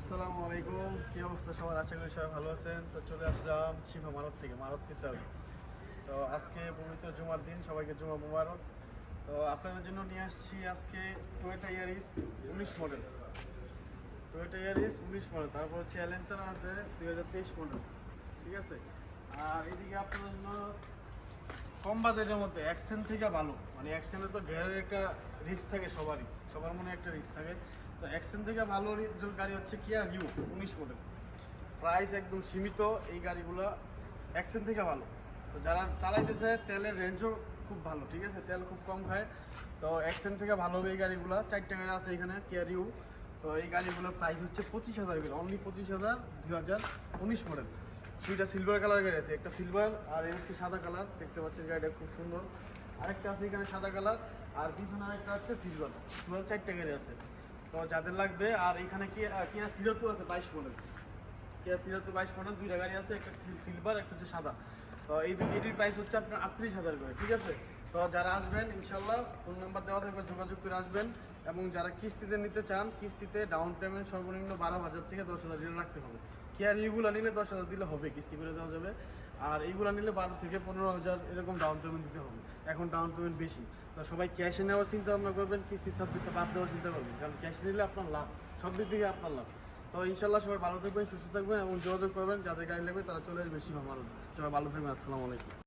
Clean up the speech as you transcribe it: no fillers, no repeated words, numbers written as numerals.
আসসালামু আলাইকুম, কি অবস্থা সবার? আশা করি সবাই ভালো আছেন। তো চলে আসলাম শিফা মারত থেকে, মারত কিচার। তো আজকে পবিত্র জুমার দিন, সবাইকে জুমা মুবারক। তো আপনাদের জন্য নিয়ে আসছি আজকে Toyota Yaris 19 model, Toyota Yaris 19 model. তারপর হচ্ছে এলেন্তারা আছে 2023 মডেল, ঠিক আছে। আর এদিকে আপনাদের জন্য কম বাজেটের মধ্যে অ্যাকসেন্ট থেকে ভালো, মানে অ্যাকসেন্টে তো ঘেরের একটা রিস্ক থাকে, সবার মনে একটা রিস্ক থাকে। তো অ্যাকসেন্ট থেকে ভালো গাড়ি হচ্ছে কিয়া হিউ 19 মডেল। প্রাইস একদম সীমিত এই গাড়িগুলো, অ্যাকসেন্ট থেকে ভালো। তো যারা চালাইতেছে তেলের রেঞ্জও খুব ভালো, ঠিক আছে, তেল খুব কম খায়। তো অ্যাকসেন্ট থেকে ভালো হবে এই গাড়িগুলো। 4টা গাড়ি আছে এখানে কিয়া হিউ। তো এই গাড়িগুলোর প্রাইস হচ্ছে 25,000 করে, অনলি 25,000, 2019 মডেল। দুইটা সিলভার কালার গাড়ি আছে, একটা সিলভার আর এই হচ্ছে সাদা কালার, দেখতে পাচ্ছেন গাড়িটা খুব সুন্দর। আরেকটা আছে এখানে সাদা কালার, আর পিছনে আরেকটা হচ্ছে সিলভার। টোটাল 4টা গাড়ি আছে। তো যাদের লাগবে, আর এখানে কিয়া সিরোতো আছে 22 মডেল, কিয়া সিরোতো 22 মডেল, দুইটা গাড়ি আছে, একটা সিলভার একটা হচ্ছে সাদা। তো এই দুই গাড়ির প্রাইস হচ্ছে আপনার 38,000 করে, ঠিক আছে। তো যারা আসবেন ইনশাল্লাহ ফোন নাম্বার দেওয়া থাকবে, যোগাযোগ করে আসবেন। এবং যারা কিস্তিতে নিতে চান, কিস্তিতে ডাউন পেমেন্ট সর্বনিম্ন 12,000 থেকে 10,000 ডিল রাখতে হবে। কেয়ার এইগুলো নিলে 10,000 দিলে হবে, কিস্তি করে দেওয়া যাবে। আর এইগুলো নিলে 12 থেকে 15,000 এরকম ডাউন পেমেন্ট দিতে হবে। এখন ডাউন পেমেন্ট বেশি, তো সবাই ক্যাশে নেওয়ার চিন্তা ভাবনা করবেন, কিস্তির সাবজেক্টটা বাদ দেওয়ার চিন্তা করবেন, কারণ ক্যাশে নিলে আপনার লাভ, সব দিক থেকে আপনার লাভ। তো ইনশাল্লাহ সবাই ভালো থাকবেন, সুস্থ থাকবেন এবং যোগাযোগ করবেন। যাদের গাড়ি লাগবে তারা চলে আসবেন শিফা মারুত। সবাই ভালো থাকবেন, আসসালামু আলাইকুম।